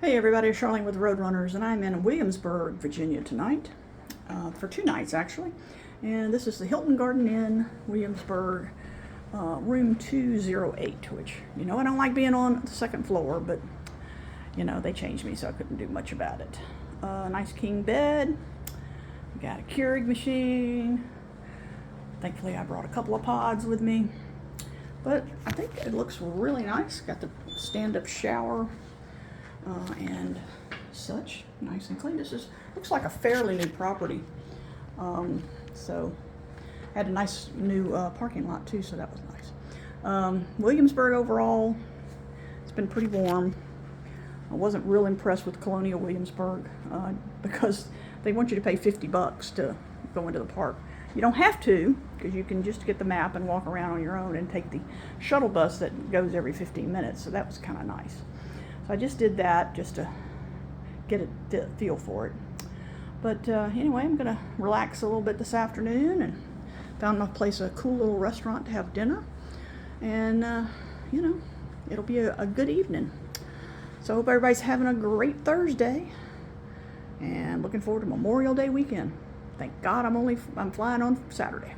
Hey everybody, Charlene with Roadrunners, and I'm in Williamsburg, Virginia tonight, for 2 nights actually. And this is the Hilton Garden Inn, Williamsburg, room 208, which, I don't like being on the second floor, but, they changed me, so I couldn't do much about it. Nice king bed, got a Keurig machine. Thankfully I brought a couple of pods with me, but I think it looks really nice. Got the stand-up shower. And such, nice and clean. Looks like a fairly new property. So had a nice new parking lot too, so that was nice. Williamsburg overall, it's been pretty warm. I wasn't real impressed with Colonial Williamsburg because they want you to pay $50 to go into the park. You don't have to, because you can just get the map and walk around on your own and take the shuttle bus that goes every 15 minutes, so that was kind of nice. So I just did that just to get a feel for it. But anyway, I'm going to relax a little bit this afternoon and found a cool little restaurant to have dinner. And, it'll be a good evening. So I hope everybody's having a great Thursday and looking forward to Memorial Day weekend. Thank God I'm flying on Saturday.